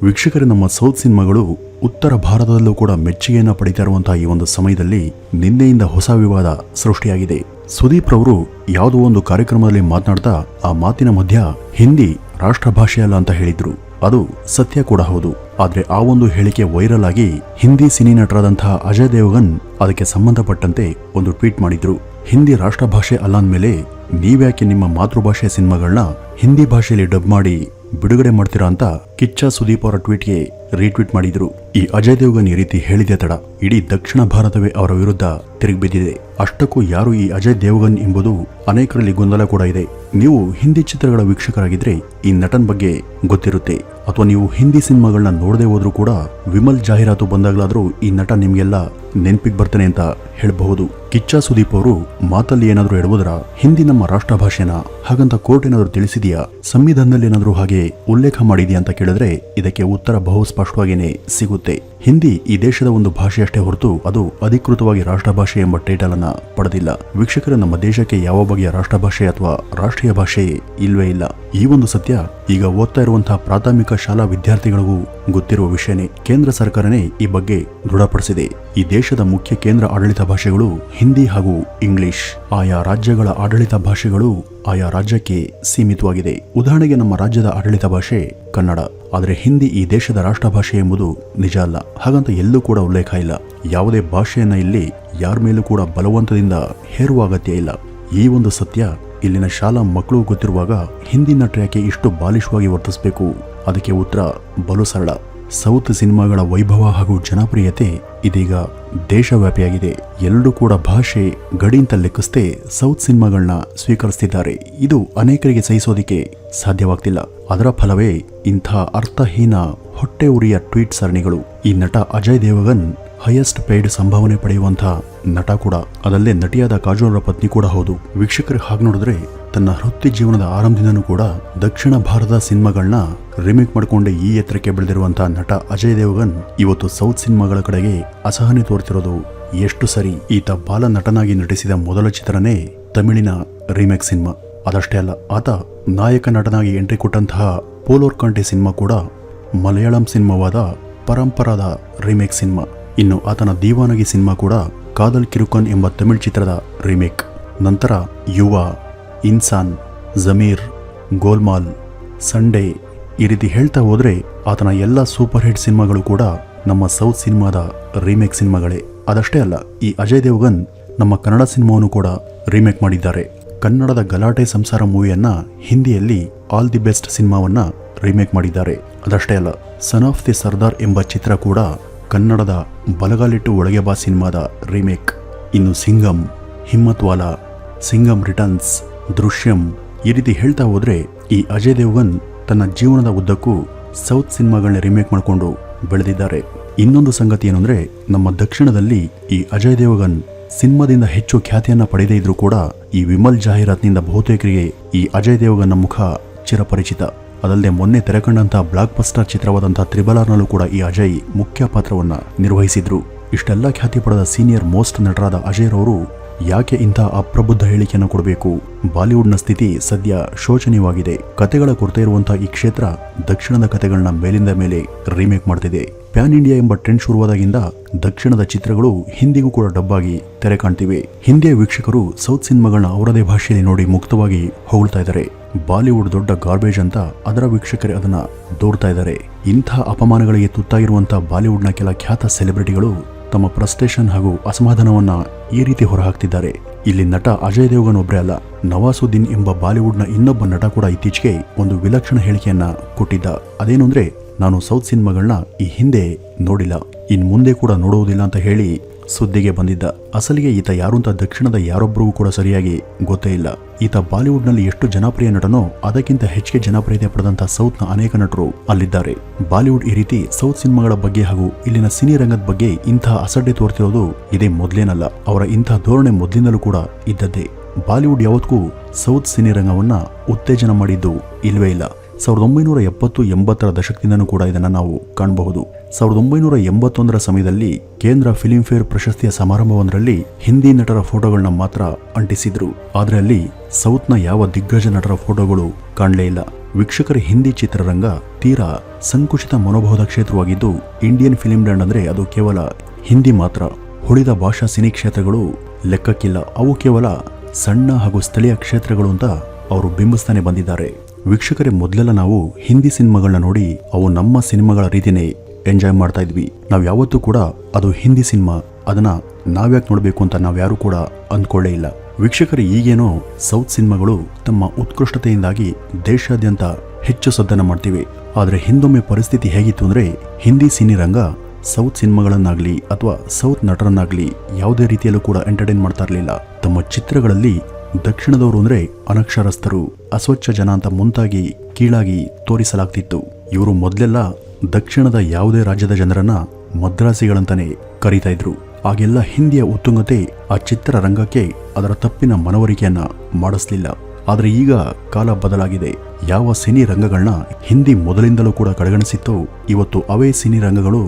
ವೀಕ್ಷಕರೇ, ನಮ್ಮ ಸೌತ್ ಸಿನಿಮಾಗಳು ಉತ್ತರ ಭಾರತದಲ್ಲೂ ಕೂಡ ಮೆಚ್ಚುಗೆಯನ್ನು ಪಡಿತಾ ಇರುವಂತಹ ಈ ಒಂದು ಸಮಯದಲ್ಲಿ ನಿನ್ನೆಯಿಂದ ಹೊಸ ವಿವಾದ ಸೃಷ್ಟಿಯಾಗಿದೆ. ಸುದೀಪ್ ರವರು ಯಾವುದೋ ಒಂದು ಕಾರ್ಯಕ್ರಮದಲ್ಲಿ ಮಾತನಾಡ್ತಾ ಆ ಮಾತಿನ ಮಧ್ಯ ಹಿಂದಿ ರಾಷ್ಟ್ರ ಭಾಷೆ ಅಲ್ಲ ಅಂತ ಹೇಳಿದ್ರು. ಅದು ಸತ್ಯ ಕೂಡ ಹೌದು. ಆದ್ರೆ ಆ ಒಂದು ಹೇಳಿಕೆ ವೈರಲ್ ಆಗಿ ಹಿಂದಿ ಸಿನಿ ನಟರಾದಂತಹ ಅಜಯ್ ದೇವಗನ್ ಅದಕ್ಕೆ ಸಂಬಂಧಪಟ್ಟಂತೆ ಒಂದು ಟ್ವೀಟ್ ಮಾಡಿದ್ರು. ಹಿಂದಿ ರಾಷ್ಟ್ರ ಭಾಷೆ ಅಲ್ಲ ಅಂದ್ಮೇಲೆ ನೀವ್ಯಾಕೆ ನಿಮ್ಮ ಮಾತೃಭಾಷೆ ಸಿನಿಮಾಗಳನ್ನ ಹಿಂದಿ ಭಾಷೆಯಲ್ಲಿ ಡಬ್ ಮಾಡಿ ಬಿಡುಗಡೆ ಮಾಡ್ತೀರಾ ಅಂತ ಕಿಚ್ಚ ಸುದೀಪ್ ಅವರ ಟ್ವೀಟ್ಗೆ ರೀಟ್ವೀಟ್ ಮಾಡಿದ್ರು. ಈ ಅಜಯ್ ದೇವಗನ್ ಈ ರೀತಿ ಹೇಳಿದೆ ತಡ ಇಡೀ ದಕ್ಷಿಣ ಭಾರತವೇ ಅವರ ವಿರುದ್ಧ ತಿರುಗಿಬಿದ್ದಿದೆ. ಅಷ್ಟಕ್ಕೂ ಯಾರು ಈ ಅಜಯ್ ದೇವಗನ್ ಎಂಬುದು ಅನೇಕರಲ್ಲಿ ಗೊಂದಲ ಕೂಡ ಇದೆ. ನೀವು ಹಿಂದಿ ಚಿತ್ರಗಳ ವೀಕ್ಷಕರಾಗಿದ್ರೆ ಈ ನಟನ್ ಬಗ್ಗೆ ಗೊತ್ತಿರುತ್ತೆ, ಅಥವಾ ನೀವು ಹಿಂದಿ ಸಿನಿಮಾಗಳನ್ನ ನೋಡದೆ ಹೋದ್ರೂ ಕೂಡ ವಿಮಲ್ ಜಾಹೀರಾತು ಬಂದಾಗಲಾದ್ರೂ ಈ ನಟ ನಿಮ್ಗೆಲ್ಲ ನೆನ್ಪಿಗೆ ಬರ್ತಾನೆ ಅಂತ ಹೇಳಬಹುದು. ಕಿಚ್ಚ ಸುದೀಪ್ ಅವರು ಮಾತಲ್ಲಿ ಏನಾದ್ರೂ ಎಡವುದ್ರ ಹಿಂದಿ ನಮ್ಮ ರಾಷ್ಟ್ರ ಭಾಷೆನ ಹಾಗಂತ ಕೋರ್ಟ್ ಏನಾದ್ರೂ ತಿಳಿಸಿದ್ಯಾ, ಸಂವಿಧಾನದಲ್ಲಿ ಏನಾದ್ರೂ ಹಾಗೆ ಉಲ್ಲೇಖ ಮಾಡಿದ್ಯಾ ಅಂತ ಕೇಳಿದ್ರೆ ಇದಕ್ಕೆ ಉತ್ತರ ಬಹು ಸ್ಪಷ್ಟವಾಗಿಯೇ ಸಿಗುತ್ತೆ. ಹಿಂದಿ ಈ ದೇಶದ ಒಂದು ಭಾಷೆ ಅಷ್ಟೇ ಹೊರತು ಅದು ಅಧಿಕೃತವಾಗಿ ರಾಷ್ಟ್ರ ಭಾಷೆ ಎಂಬ ಟೈಟಲ್ ಅನ್ನ ಪಡೆದಿಲ್ಲ. ವೀಕ್ಷಕರು, ನಮ್ಮ ದೇಶಕ್ಕೆ ಯಾವ ಬಗೆಯ ರಾಷ್ಟ್ರ ಭಾಷೆ ಅಥವಾ ರಾಷ್ಟ್ರೀಯ ಭಾಷೆ ಇಲ್ವೇ ಇಲ್ಲ. ಈ ಒಂದು ಸತ್ಯ ಈಗ ಓದ್ತಾ ಇರುವಂತಹ ಪ್ರಾಥಮಿಕ ಶಾಲಾ ವಿದ್ಯಾರ್ಥಿಗಳಿಗೂ ಗೊತ್ತಿರುವ ವಿಷಯನೇ. ಕೇಂದ್ರ ಸರ್ಕಾರನೇ ಈ ಬಗ್ಗೆ ದೃಢಪಡಿಸಿದೆ. ಈ ದೇಶದ ಮುಖ್ಯ ಕೇಂದ್ರ ಆಡಳಿತ ಭಾಷೆಗಳು ಹಿಂದಿ ಹಾಗೂ ಇಂಗ್ಲಿಷ್. ಆಯಾ ರಾಜ್ಯಗಳ ಆಡಳಿತ ಭಾಷೆಗಳು ಆಯಾ ರಾಜ್ಯಕ್ಕೆ ಸೀಮಿತವಾಗಿದೆ. ಉದಾಹರಣೆಗೆ ನಮ್ಮ ರಾಜ್ಯದ ಆಡಳಿತ ಭಾಷೆ ಕನ್ನಡ, ಆದರೆ ಹಿಂದಿ ಈ ದೇಶದ ರಾಷ್ಟ್ರ ಭಾಷೆ ಎಂಬುದು ನಿಜ ಅಲ್ಲ. ಹಾಗಂತ ಎಲ್ಲೂ ಕೂಡ ಉಲ್ಲೇಖ ಇಲ್ಲ. ಯಾವುದೇ ಭಾಷೆಯನ್ನ ಇಲ್ಲಿ ಯಾರ ಮೇಲೂ ಕೂಡ ಬಲವಂತದಿಂದ ಹೇರುವ ಅಗತ್ಯ ಇಲ್ಲ. ಈ ಒಂದು ಸತ್ಯ ಇಲ್ಲಿನ ಶಾಲಾ ಮಕ್ಕಳು ಗೊತ್ತಿರುವಾಗ ಹಿಂದಿ ನಟರ್ಯಾಕೆ ಇಷ್ಟು ಬಾಲಿಶವಾಗಿ ವರ್ತಿಸಬೇಕು? ಅದಕ್ಕೆ ಉತ್ತರ ಬಲು ಸರಳ. ಸೌತ್ ಸಿನಿಮಾಗಳ ವೈಭವ ಹಾಗೂ ಜನಪ್ರಿಯತೆ ಇದೀಗ ದೇಶವ್ಯಾಪಿಯಾಗಿದೆ. ಎಲ್ಲರೂ ಕೂಡ ಭಾಷೆ ಗಡಿ ಅಂತ ಲೆಕ್ಕಿಸದೆ ಸೌತ್ ಸಿನಿಮಾಗಳನ್ನ ಸ್ವೀಕರಿಸುತ್ತಿದ್ದಾರೆ. ಇದು ಅನೇಕರಿಗೆ ಸಹಿಸೋದಿಕ್ಕೆ ಸಾಧ್ಯವಾಗ್ತಿಲ್ಲ. ಅದರ ಫಲವೇ ಇಂಥ ಅರ್ಥಹೀನ ಹೊಟ್ಟೆ ಉರಿಯ ಟ್ವೀಟ್ ಸರಣಿಗಳು. ಈ ನಟ ಅಜಯ್ ದೇವಗನ್ ಹೈಯೆಸ್ಟ್ ಪೇಯ್ಡ್ ಸಂಭಾವನೆ ಪಡೆಯುವಂತಹ ನಟ ಕೂಡ, ಅದಲ್ಲೇ ನಟಿಯಾದ ಕಾಜೋಲ್ರ ಪತ್ನಿ ಕೂಡ ಹೌದು. ವೀಕ್ಷಕರಿಗೆ ಹಾಗೆ ನೋಡಿದ್ರೆ ತನ್ನ ವೃತ್ತಿ ಜೀವನದ ಆರಂಭದಿಂದನೂ ಕೂಡ ದಕ್ಷಿಣ ಭಾರತದ ಸಿನಿಮಾಗಳನ್ನ ರಿಮೇಕ್ ಮಾಡಿಕೊಂಡೆ ಈ ಎತ್ತರಕ್ಕೆ ಬೆಳೆದಿರುವಂತಹ ನಟ ಅಜಯ್ ದೇವಗನ್ ಇವತ್ತು ಸೌತ್ ಸಿನಿಮಾಗಳ ಕಡೆಗೆ ಅಸಹನೆ ತೋರ್ತಿರೋದು ಎಷ್ಟು ಸರಿ? ಈತ ಬಾಲ ನಟನಾಗಿ ನಟಿಸಿದ ಮೊದಲ ಚಿತ್ರನೇ ತಮಿಳಿನ ರೀಮೇಕ್ ಸಿನಿಮಾ. ಅದಷ್ಟೇ ಅಲ್ಲ, ಆತ ನಾಯಕ ನಟನಾಗಿ ಎಂಟ್ರಿ ಕೊಟ್ಟಂತಹ ಪೋಲೋರ್ ಕಂಟೆ ಸಿನಿಮಾ ಕೂಡ ಮಲಯಾಳಂ ಸಿನಿಮಾವಾದ ಪರಂಪರಾದ ರೀಮೇಕ್ ಸಿನಿಮಾ. ಇನ್ನು ಆತನ ದೀವಾನಗಿ ಸಿನಿಮಾ ಕೂಡ ಕಾದಲ್ ಕಿರುಕನ್ ಎಂಬ ತಮಿಳ್ ಚಿತ್ರದ ರೀಮೇಕ್. ನಂತರ ಯುವ, ಇನ್ಸಾನ್, ಜಮೀರ್, ಗೋಲ್ಮಾಲ್, ಸಂಡೇ ಈ ರೀತಿ ಹೇಳ್ತಾ ಹೋದ್ರೆ ಆತನ ಎಲ್ಲ ಸೂಪರ್ ಹಿಟ್ ಸಿನಿಮಾಗಳು ಕೂಡ ನಮ್ಮ ಸೌತ್ ಸಿನಿಮಾದ ರೀಮೇಕ್ ಸಿನಿಮಾಗಳೇ. ಅದಷ್ಟೇ ಅಲ್ಲ, ಈ ಅಜಯ್ ದೇವಗನ್ ನಮ್ಮ ಕನ್ನಡ ಸಿನಿಮಾವನ್ನು ಕೂಡ ರೀಮೇಕ್ ಮಾಡಿದ್ದಾರೆ. ಕನ್ನಡದ ಗಲಾಟೆ ಸಂಸಾರ ಮೂವಿಯನ್ನ ಹಿಂದಿಯಲ್ಲಿ ಆಲ್ ದಿ ಬೆಸ್ಟ್ ಸಿನಿಮಾವನ್ನ ರೀಮೇಕ್ ಮಾಡಿದ್ದಾರೆ. ಅದಷ್ಟೇ ಅಲ್ಲ, ಸನ್ ಆಫ್ ದಿ ಸರ್ದಾರ್ ಎಂಬ ಚಿತ್ರ ಕೂಡ ಕನ್ನಡದ ಬಲಗಾಲಿಟ್ಟು ಒಳಗೆ ಬಾ ಸಿನಿಮಾದ ರೀಮೇಕ್. ಇನ್ನು ಸಿಂಗಂ, ಹಿಮ್ಮತ್ ವಾಲಾ, ಸಿಂಗಂ ರಿಟರ್ನ್ಸ್, ದೃಶ್ಯಂ ಈ ರೀತಿ ಹೇಳ್ತಾ ಹೋದ್ರೆ ಈ ಅಜಯ್ ದೇವಗನ್ ತನ್ನ ಜೀವನದ ಉದ್ದಕ್ಕೂ ಸೌತ್ ಸಿನಿಮಾಗಳನ್ನ ರೀಮೇಕ್ ಮಾಡಿಕೊಂಡು ಬೆಳೆದಿದ್ದಾರೆ. ಇನ್ನೊಂದು ಸಂಗತಿ ಏನಂದ್ರೆ, ನಮ್ಮ ದಕ್ಷಿಣದಲ್ಲಿ ಈ ಅಜಯ್ ದೇವಗನ್ ಸಿನಿಮಾದಿಂದ ಹೆಚ್ಚು ಖ್ಯಾತಿಯನ್ನ ಪಡೆದೇ ಇದ್ರೂ ಕೂಡ ಈ ವಿಮಲ್ ಜಾಹೀರಾತ್ನಿಂದ ಬಹುತೇಕರಿಗೆ ಈ ಅಜಯ್ ದೇವಗನ್ನ ಮುಖ ಚಿರಪರಿಚಿತ. ಅದಲ್ಲದೆ ಮೊನ್ನೆ ತೆರೆಕಂಡಂತಹ ಬ್ಲಾಕ್ ಬಸ್ಟರ್ ಚಿತ್ರವಾದಂತಹ ತ್ರಿಬಲಾರ್ನಲ್ಲೂ ಕೂಡ ಈ ಅಜಯ್ ಮುಖ್ಯ ಪಾತ್ರವನ್ನ ನಿರ್ವಹಿಸಿದ್ರು. ಇಷ್ಟೆಲ್ಲ ಖ್ಯಾತಿ ಪಡೆದ ಸೀನಿಯರ್ ಮೋಸ್ಟ್ ನಟರಾದ ಅಜಯ್ ರವರು ಯಾಕೆ ಇಂಥ ಅಪ್ರಬುದ್ಧ ಹೇಳಿಕೆಯನ್ನು ಕೊಡಬೇಕು? ಬಾಲಿವುಡ್ನ ಸ್ಥಿತಿ ಸದ್ಯ ಶೋಚನೀಯವಾಗಿದೆ. ಕತೆಗಳ ಕೊರತೆ ಇರುವಂತಹ ಈ ಕ್ಷೇತ್ರ ದಕ್ಷಿಣದ ಕತೆಗಳನ್ನ ಮೇಲಿಂದ ಮೇಲೆ ರೀಮೇಕ್ ಮಾಡ್ತಿದೆ. ಪ್ಯಾನ್ ಇಂಡಿಯಾ ಎಂಬ ಟ್ರೆಂಡ್ ಶುರುವಾದಾಗಿಂದ ದಕ್ಷಿಣದ ಚಿತ್ರಗಳು ಹಿಂದಿಗೂ ಕೂಡ ಡಬ್ಬಾಗಿ ತೆರೆ ಕಾಣ್ತಿವೆ. ಹಿಂದಿಯ ವೀಕ್ಷಕರು ಸೌತ್ ಸಿನಿಮಾಗಳನ್ನ ಅವರದೇ ಭಾಷೆಯಲ್ಲಿ ನೋಡಿ ಮುಕ್ತವಾಗಿ ಹೊಗಳ್ತಾ ಇದ್ದಾರೆ. ಬಾಲಿವುಡ್ ದೊಡ್ಡ ಗಾರ್ಬೇಜ್ ಅಂತ ಅದರ ವೀಕ್ಷಕರೇ ಅದನ್ನ ದೂರ್ತಾ ಇದ್ದಾರೆ. ಇಂಥ ಅಪಮಾನಗಳಿಗೆ ತುತ್ತಾಗಿರುವಂತಹ ಬಾಲಿವುಡ್ನ ಕೆಲ ಖ್ಯಾತ ಸೆಲೆಬ್ರಿಟಿಗಳು ತಮ್ಮ ಫ್ರಸ್ಟ್ರೇಷನ್ ಹಾಗೂ ಅಸಮಾಧಾನವನ್ನ ಈ ರೀತಿ ಹೊರಹಾಕ್ತಿದ್ದಾರೆ. ಇಲ್ಲಿ ನಟ ಅಜಯ್ ದೇವಗನ್ ಒಬ್ಬರೇ ಅಲ್ಲ, ನವಾಸುದ್ದೀನ್ ಎಂಬ ಬಾಲಿವುಡ್ನ ಇನ್ನೊಬ್ಬ ನಟ ಕೂಡ ಇತ್ತೀಚೆಗೆ ಒಂದು ವಿಲಕ್ಷಣ ಹೇಳಿಕೆಯನ್ನ ಕೊಟ್ಟಿದ್ದ. ಅದೇನು ಅಂದ್ರೆ, ನಾನು ಸೌತ್ ಸಿನಿಮಾಗಳನ್ನ ಈ ಹಿಂದೆ ನೋಡಿಲ್ಲ, ಇನ್ ಮುಂದೆ ಕೂಡ ನೋಡುವುದಿಲ್ಲ ಅಂತ ಹೇಳಿ ಸುದ್ದಿಗೆ ಬಂದಿದ್ದ. ಅಸಲಿಗೆ ಈತ ಯಾರು ಅಂತ ದಕ್ಷಿಣದ ಯಾರೊಬ್ಬರಿಗೂ ಕೂಡ ಸರಿಯಾಗಿ ಗೊತ್ತೇ ಇಲ್ಲ. ಈತ ಬಾಲಿವುಡ್ನಲ್ಲಿ ಎಷ್ಟು ಜನಪ್ರಿಯ ನಟನೋ ಅದಕ್ಕಿಂತ ಹೆಚ್ಚಿಗೆ ಜನಪ್ರಿಯತೆ ಪಡೆದಂತಹ ಸೌತ್ನ ಅನೇಕ ನಟರು ಅಲ್ಲಿದ್ದಾರೆ. ಬಾಲಿವುಡ್ ಈ ರೀತಿ ಸೌತ್ ಸಿನಿಮಾಗಳ ಬಗ್ಗೆ ಹಾಗೂ ಇಲ್ಲಿನ ಸಿನಿ ರಂಗದ ಬಗ್ಗೆ ಇಂತಹ ಅಸಡ್ಡೆ ತೋರ್ತಿರೋದು ಇದೇ ಮೊದಲೇನಲ್ಲ. ಅವರ ಇಂತಹ ಧೋರಣೆ ಮೊದಲಿಂದಲೂ ಕೂಡ ಇದ್ದದ್ದೇ. ಬಾಲಿವುಡ್ ಯಾವತ್ತೂ ಸೌತ್ ಸಿನಿ ರಂಗವನ್ನ ಉತ್ತೇಜನ ಮಾಡಿದ್ದು ಇಲ್ವೇ ಇಲ್ಲ. 1970-80ರ ದಶಕದಿಂದನೂ ಕೂಡ ಇದನ್ನು ನಾವು ಕಾಣಬಹುದು. 1981ರ ಸಮಯದಲ್ಲಿ ಕೇಂದ್ರ ಫಿಲ್ಮ್ ಫೇರ್ ಪ್ರಶಸ್ತಿಯ ಸಮಾರಂಭವೊಂದರಲ್ಲಿ ಹಿಂದಿ ನಟರ ಫೋಟೋಗಳನ್ನ ಮಾತ್ರ ಅಂಟಿಸಿದ್ರು. ಆದ್ರೆ ಅಲ್ಲಿ ಸೌತ್ನ ಯಾವ ದಿಗ್ಗಜ ನಟರ ಫೋಟೋಗಳು ಕಾಣಲೇ ಇಲ್ಲ. ವೀಕ್ಷಕರ ಹಿಂದಿ ಚಿತ್ರರಂಗ ತೀರಾ ಸಂಕುಚಿತ ಮನೋಭಾವದ ಕ್ಷೇತ್ರವಾಗಿದ್ದು, ಇಂಡಿಯನ್ ಫಿಲಿಂ ಲ್ಯಾಂಡ್ ಅಂದ್ರೆ ಅದು ಕೇವಲ ಹಿಂದಿ ಮಾತ್ರ. ಉಳಿದ ಭಾಷಾ ಸಿನಿ ಕ್ಷೇತ್ರಗಳು ಲೆಕ್ಕಕ್ಕಿಲ್ಲ, ಅವು ಕೇವಲ ಸಣ್ಣ ಹಾಗೂ ಸ್ಥಳೀಯ ಕ್ಷೇತ್ರಗಳು ಅಂತ ಅವರು ಬಿಂಬಿಸ್ತಾನೆ ಬಂದಿದ್ದಾರೆ. ವೀಕ್ಷಕರೇ, ಮೊದಲೆಲ್ಲ ನಾವು ಹಿಂದಿ ಸಿನಿಮಾಗಳನ್ನ ನೋಡಿ ಅವು ನಮ್ಮ ಸಿನಿಮಾಗಳ ರೀತಿನೇ ಎಂಜಾಯ್ ಮಾಡ್ತಾ ಇದ್ವಿ. ನಾವು ಯಾವತ್ತೂ ಕೂಡ ಅದು ಹಿಂದಿ ಸಿನಿಮಾ, ಅದನ್ನ ನಾವ್ಯಾಕೆ ನೋಡಬೇಕು ಅಂತ ನಾವ್ಯಾರು ಕೂಡ ಅಂದ್ಕೊಳ್ಳೇ ಇಲ್ಲ. ವೀಕ್ಷಕರು, ಈಗೇನೋ ಸೌತ್ ಸಿನಿಮಾಗಳು ತಮ್ಮ ಉತ್ಕೃಷ್ಟತೆಯಿಂದಾಗಿ ದೇಶಾದ್ಯಂತ ಹೆಚ್ಚು ಸದ್ದನ್ನ ಮಾಡ್ತಿವೆ. ಆದರೆ ಹಿಂದೊಮ್ಮೆ ಪರಿಸ್ಥಿತಿ ಹೇಗಿತ್ತು ಅಂದ್ರೆ, ಹಿಂದಿ ಸಿನಿರಂಗ ಸೌತ್ ಸಿನಿಮಾಗಳನ್ನಾಗ್ಲಿ ಅಥವಾ ಸೌತ್ ನಟರನ್ನಾಗ್ಲಿ ಯಾವುದೇ ರೀತಿಯಲ್ಲೂ ಕೂಡ ಎಂಟರ್ಟೈನ್ ಮಾಡ್ತಾ ಇರಲಿಲ್ಲ. ತಮ್ಮ ಚಿತ್ರಗಳಲ್ಲಿ ದಕ್ಷಿಣದವರು ಅಂದ್ರೆ ಅನಕ್ಷರಸ್ಥರು, ಅಸ್ವಚ್ಛ ಜನ ಅಂತ ಮುಂತಾಗಿ ಕೀಳಾಗಿ ತೋರಿಸಲಾಗ್ತಿತ್ತು. ಇವರು ಮೊದಲೆಲ್ಲ ದಕ್ಷಿಣದ ಯಾವುದೇ ರಾಜ್ಯದ ಜನರನ್ನ ಮದ್ರಾಸಿಗಳಂತಾನೆ ಕರೀತಾ ಇದ್ರು. ಆಗೆಲ್ಲ ಹಿಂದಿಯ ಉತ್ತುಂಗತೆ ಆ ಚಿತ್ರರಂಗಕ್ಕೆ ಅದರ ತಪ್ಪಿನ ಮನವರಿಕೆಯನ್ನ ಮಾಡಿಸ್ಲಿಲ್ಲ. ಆದ್ರೆ ಈಗ ಕಾಲ ಬದಲಾಗಿದೆ. ಯಾವ ಸಿನಿ ರಂಗಗಳನ್ನ ಹಿಂದಿ ಮೊದಲಿಂದಲೂ ಕೂಡ ಕಡೆಗಣಿಸಿತ್ತು, ಇವತ್ತು ಅವೇ ಸಿನಿ ರಂಗಗಳು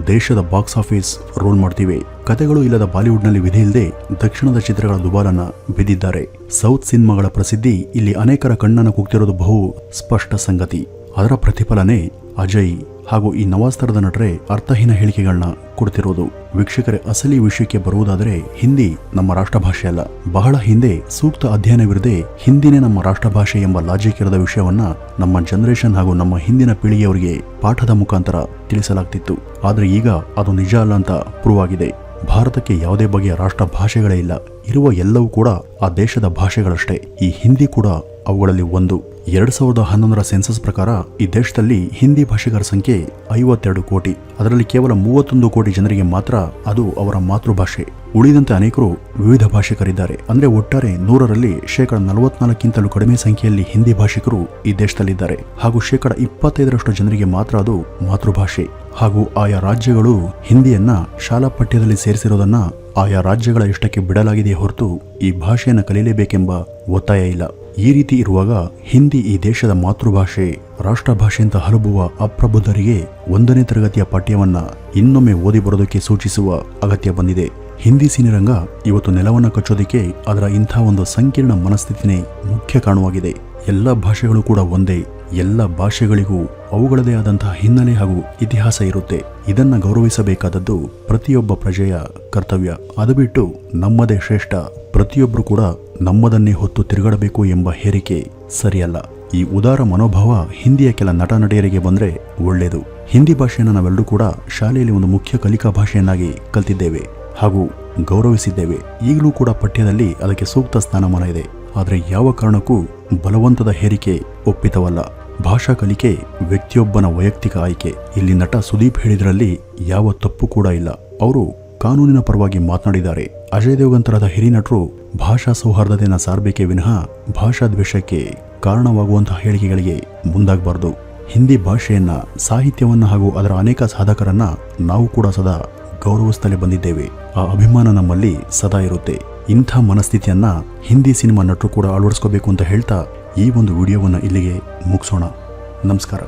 ದೇಶದ ಬಾಕ್ಸ್ ಆಫೀಸ್ ರೋಲ್ ಮಾಡ್ತಿವೆ. ಕಥೆಗಳು ಇಲ್ಲದ ಬಾಲಿವುಡ್ನಲ್ಲಿ ವಿಧಿ ಇಲ್ಲದೆ ದಕ್ಷಿಣದ ಚಿತ್ರಗಳ ದುಬಾಲನ್ನ ಬಿದ್ದಿದ್ದಾರೆ. ಸೌತ್ ಸಿನಿಮಾಗಳ ಪ್ರಸಿದ್ಧಿ ಇಲ್ಲಿ ಅನೇಕರ ಕಣ್ಣನ್ನು ಕುಗ್ತಿರೋದು ಬಹು ಸ್ಪಷ್ಟ ಸಂಗತಿ. ಅದರ ಪ್ರತಿಫಲನೆ ಅಜಯ್ ಹಾಗೂ ಈ ನವಾಸ್ತರದ ನಟರೆ ಅರ್ಥಹೀನ ಹೇಳಿಕೆಗಳನ್ನ ಕೊಡ್ತಿರೋದು. ವೀಕ್ಷಕರೇ, ಅಸಲಿ ವಿಷಯಕ್ಕೆ ಬರುವುದಾದರೆ ಹಿಂದಿ ನಮ್ಮ ರಾಷ್ಟ್ರ ಭಾಷೆ ಅಲ್ಲ. ಬಹಳ ಹಿಂದೆ ಸೂಕ್ತ ಅಧ್ಯಯನವಿರದೆ ಹಿಂದಿನೇ ನಮ್ಮ ರಾಷ್ಟ್ರ ಭಾಷೆ ಎಂಬ ಲಾಜಿಕ್ ಇರದ ವಿಷಯವನ್ನ ನಮ್ಮ ಜನರೇಷನ್ ಹಾಗೂ ನಮ್ಮ ಹಿಂದಿನ ಪೀಳಿಗೆಯವರಿಗೆ ಪಾಠದ ಮುಖಾಂತರ ತಿಳಿಸಲಾಗ್ತಿತ್ತು. ಆದ್ರೆ ಈಗ ಅದು ನಿಜ ಅಲ್ಲ ಅಂತ ಪ್ರೂವ್ ಆಗಿದೆ. ಭಾರತಕ್ಕೆ ಯಾವುದೇ ಬಗೆಯ ರಾಷ್ಟ್ರ ಭಾಷೆಗಳೇ ಇಲ್ಲ. ಇರುವ ಎಲ್ಲವೂ ಕೂಡ ಆ ದೇಶದ ಭಾಷೆಗಳಷ್ಟೇ. ಈ ಹಿಂದಿ ಕೂಡ ಅವುಗಳಲ್ಲಿ ಒಂದು. 2011ರ ಸೆನ್ಸಸ್ ಪ್ರಕಾರ ಈ ದೇಶದಲ್ಲಿ ಹಿಂದಿ ಭಾಷಿಗರ ಸಂಖ್ಯೆ 52 ಕೋಟಿ. ಅದರಲ್ಲಿ ಕೇವಲ 31 ಕೋಟಿ ಜನರಿಗೆ ಮಾತ್ರ ಅದು ಅವರ ಮಾತೃಭಾಷೆ. ಉಳಿದಂತೆ ಅನೇಕರು ವಿವಿಧ ಭಾಷಿಕರಿದ್ದಾರೆ. ಅಂದ್ರೆ ಒಟ್ಟಾರೆ 100ರಲ್ಲಿ 44%ಕ್ಕಿಂತಲೂ ಕಡಿಮೆ ಸಂಖ್ಯೆಯಲ್ಲಿ ಹಿಂದಿ ಭಾಷಿಕರು ಈ ದೇಶದಲ್ಲಿದ್ದಾರೆ. ಹಾಗೂ 25% ಜನರಿಗೆ ಮಾತ್ರ ಅದು ಮಾತೃಭಾಷೆ. ಹಾಗೂ ಆಯಾ ರಾಜ್ಯಗಳು ಹಿಂದಿಯನ್ನ ಶಾಲಾ ಪಠ್ಯದಲ್ಲಿ ಸೇರಿಸಿರೋದನ್ನ ಆಯಾ ರಾಜ್ಯಗಳ ಇಷ್ಟಕ್ಕೆ ಬಿಡಲಾಗಿದೆಯೇ ಹೊರತು ಈ ಭಾಷೆಯನ್ನು ಕಲಿಯಲೇಬೇಕೆಂಬ ಒತ್ತಾಯ ಇಲ್ಲ. ಈ ರೀತಿ ಇರುವಾಗ ಹಿಂದಿ ಈ ದೇಶದ ಮಾತೃಭಾಷೆ, ರಾಷ್ಟ್ರ ಭಾಷೆ ಅಂತ ಹರಬುವ ಅಪ್ರಬುದ್ಧರಿಗೆ 1ನೇ ತರಗತಿಯ ಪಠ್ಯವನ್ನ ಇನ್ನೊಮ್ಮೆ ಓದಿ ಬರೋದಕ್ಕೆ ಸೂಚಿಸುವ ಅಗತ್ಯ ಬಂದಿದೆ. ಹಿಂದಿ ಸಿನಿರಂಗ ಇವತ್ತು ನೆಲವನ್ನ ಕಚ್ಚೋದಕ್ಕೆ ಅದರ ಇಂಥ ಒಂದು ಸಂಕೀರ್ಣ ಮನಸ್ಥಿತಿನೇ ಮುಖ್ಯ ಕಾರಣವಾಗಿದೆ. ಎಲ್ಲ ಭಾಷೆಗಳು ಕೂಡ ಒಂದೇ. ಎಲ್ಲ ಭಾಷೆಗಳಿಗೂ ಅವುಗಳದೇ ಆದಂತಹ ಹಿನ್ನೆಲೆ ಹಾಗೂ ಇತಿಹಾಸ ಇರುತ್ತೆ. ಇದನ್ನ ಗೌರವಿಸಬೇಕಾದದ್ದು ಪ್ರತಿಯೊಬ್ಬ ಪ್ರಜೆಯ ಕರ್ತವ್ಯ. ಅದು ಬಿಟ್ಟು ನಮ್ಮದೇ ಶ್ರೇಷ್ಠ, ಪ್ರತಿಯೊಬ್ಬರು ಕೂಡ ನಮ್ಮದನ್ನೇ ಹೊತ್ತು ತಿರುಗಾಡಬೇಕು ಎಂಬ ಹೇರಿಕೆ ಸರಿಯಲ್ಲ. ಈ ಉದಾರ ಮನೋಭಾವ ಹಿಂದಿಯ ಕೆಲ ನಟ ನಟಿಯರಿಗೆ ಬಂದ್ರೆ ಒಳ್ಳೆಯದು. ಹಿಂದಿ ಭಾಷೆಯನ್ನು ನಾವೆಲ್ಲರೂ ಕೂಡ ಶಾಲೆಯಲ್ಲಿ ಒಂದು ಮುಖ್ಯ ಕಲಿಕಾ ಭಾಷೆಯನ್ನಾಗಿ ಕಲ್ತಿದ್ದೇವೆ ಹಾಗೂ ಗೌರವಿಸಿದ್ದೇವೆ. ಈಗಲೂ ಕೂಡ ಪಠ್ಯದಲ್ಲಿ ಅದಕ್ಕೆ ಸೂಕ್ತ ಸ್ಥಾನಮಾನ ಇದೆ. ಆದರೆ ಯಾವ ಕಾರಣಕ್ಕೂ ಬಲವಂತದ ಹೇರಿಕೆ ಒಪ್ಪಿತವಲ್ಲ. ಭಾಷಾ ಕಲಿಕೆ ವ್ಯಕ್ತಿಯೊಬ್ಬನ ವೈಯಕ್ತಿಕ ಆಯ್ಕೆ. ಇಲ್ಲಿ ನಟ ಸುದೀಪ್ ಹೇಳಿದ್ರಲ್ಲಿ ಯಾವ ತಪ್ಪು ಕೂಡ ಇಲ್ಲ. ಅವರು ಕಾನೂನಿನ ಪರವಾಗಿ ಮಾತನಾಡಿದ್ದಾರೆ. ಅಜಯ್ ದೇವಗಂತರದ ಹಿರಿಯ ನಟರು ಭಾಷಾ ಸೌಹಾರ್ದತೆಯನ್ನು ಸಾರಬೇಕೇ ವಿನಃ ಭಾಷಾ ದ್ವೇಷಕ್ಕೆ ಕಾರಣವಾಗುವಂತಹ ಹೇಳಿಕೆಗಳಿಗೆ ಮುಂದಾಗಬಾರದು. ಹಿಂದಿ ಭಾಷೆಯನ್ನ, ಸಾಹಿತ್ಯವನ್ನ ಹಾಗೂ ಅದರ ಅನೇಕ ಸಾಧಕರನ್ನ ನಾವು ಕೂಡ ಸದಾ ಗೌರವಿಸುತ್ತಲೇ ಬಂದಿದ್ದೇವೆ. ಆ ಅಭಿಮಾನ ನಮ್ಮಲ್ಲಿ ಸದಾ ಇರುತ್ತೆ. ಇಂಥ ಮನಸ್ಥಿತಿಯನ್ನ ಹಿಂದಿ ಸಿನಿಮಾ ನಟರು ಕೂಡ ಅಳವಡಿಸ್ಕೋಬೇಕು ಅಂತ ಹೇಳ್ತಾ ಈ ಒಂದು ವಿಡಿಯೋವನ್ನು ಇಲ್ಲಿಗೆ ಮುಗಿಸೋಣ. ನಮಸ್ಕಾರ.